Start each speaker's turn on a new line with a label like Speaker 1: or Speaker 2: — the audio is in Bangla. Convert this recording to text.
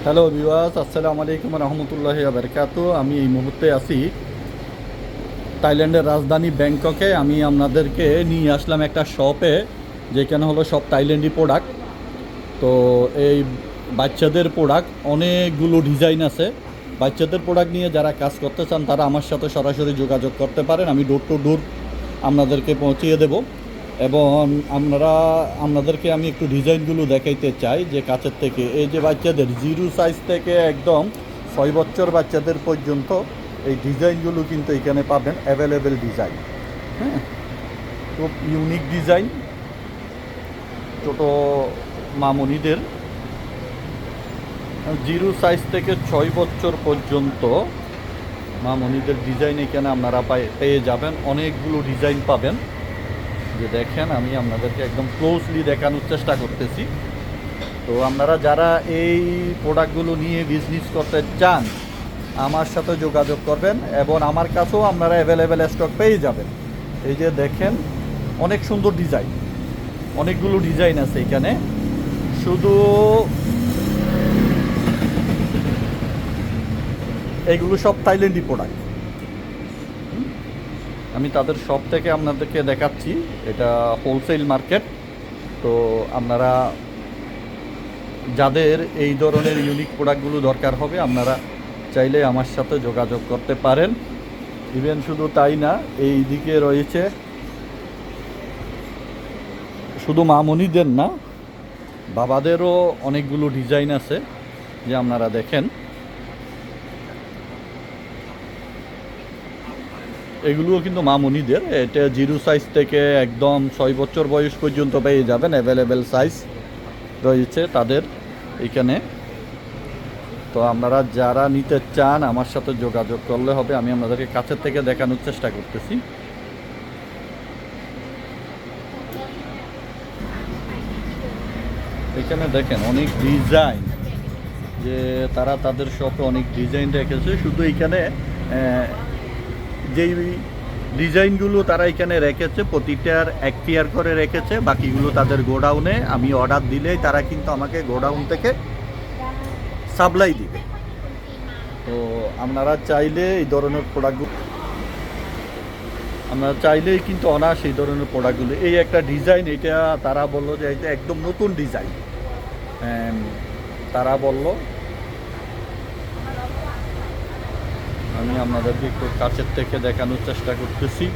Speaker 1: হ্যালো ভিউয়ার্স, আসসালামু আলাইকুম রহমতুল্লাহি ওয়া বারাকাতুহু। আমি এই মুহূর্তে আছি থাইল্যান্ডের রাজধানী ব্যাংককে। আমি আপনাদেরকে নিয়ে আসলাম একটা শপে, যেখানে হলো সব থাইল্যান্ডি প্রোডাক্ট। তো এই বাচ্চাদের প্রোডাক্ট অনেকগুলো ডিজাইন আছে। বাচ্চাদের প্রোডাক্ট নিয়ে যারা কাজ করতে চান তারা আমার সাথে সরাসরি যোগাযোগ করতে পারেন। আমি ডোর টু ডোর আপনাদেরকে পৌঁছিয়ে দেব। এবং আপনাদেরকে আমি একটু ডিজাইনগুলো দেখাইতে চাই যে কাছের থেকে। এই যে বাচ্চাদের 0 সাইজ থেকে একদম 6 বছর বাচ্চাদের পর্যন্ত এই ডিজাইনগুলো কিন্তু এখানে পাবেন, অ্যাভেলেবেল ডিজাইন। হ্যাঁ, খুব ইউনিক ডিজাইন। ছোটো মামুনিদের 0 সাইজ থেকে 6 বছর পর্যন্ত মামুনিদের ডিজাইন এখানে আপনারা পেয়ে যাবেন। অনেকগুলো ডিজাইন পাবেন। যে দেখেন, আমি আপনাদেরকে একদম ক্লোজলি দেখানোর চেষ্টা করতেছি। তো আপনারা যারা এই প্রোডাক্টগুলো নিয়ে বিজনেস করতে চান আমার সাথে যোগাযোগ করবেন, এবং আমার কাছেও আপনারা অ্যাভেলেবেল স্টক পেয়ে যাবেন। এই যে দেখেন, অনেক সুন্দর ডিজাইন, অনেকগুলো ডিজাইন আছে এখানে। শুধু এইগুলো সব থাইল্যান্ডি প্রোডাক্ট। আমি তাদের শপ থেকে আপনাদেরকে দেখাচ্ছি। এটা হোলসেল মার্কেট। তো আপনারা যাদের এই ধরনের ইউনিক প্রোডাক্টগুলো দরকার হবে আপনারা চাইলে আমার সাথে যোগাযোগ করতে পারেন। ইভেন শুধু তাই না, এই দিকে রয়েছে শুধু মামনিদের না, বাবাদেরও অনেকগুলো ডিজাইন আছে যে আপনারা দেখেন। এগুলোও কিন্তু মামুনিদের। এটা 0 সাইজ থেকে একদম 6 বছর বয়স পর্যন্ত পেয়ে যাবেন। অ্যাভেলেবেল সাইজ রয়েছে তাদের এখানে। তো আপনারা যারা নিতে চান আমার সাথে যোগাযোগ করলে হবে। আমি আপনাদেরকে কাছের থেকে দেখানোর চেষ্টা করতেছি। এখানে দেখেন অনেক ডিজাইন, যে তারা তাদের শপে অনেক ডিজাইন রেখেছে। শুধু এখানে যেই ডিজাইনগুলো তারা এখানে রেখেছে প্রতিটার এক পেয়ার করে রেখেছে, বাকিগুলো তাদের গোডাউনে। আমি অর্ডার দিলেই তারা কিন্তু আমাকে গোডাউন থেকে সাপ্লাই দিবে। তো আপনারা চাইলে এই ধরনের প্রোডাক্টগুলো চাইলেই কিন্তু অনায়াস এই ধরনের প্রোডাক্টগুলো। এই একটা ডিজাইন, এটা তারা বললো যে এটা একদম নতুন ডিজাইন। তারা বলল, আমি আপনাদেরকে একটু কাছের থেকে দেখানোর চেষ্টা করতেছি।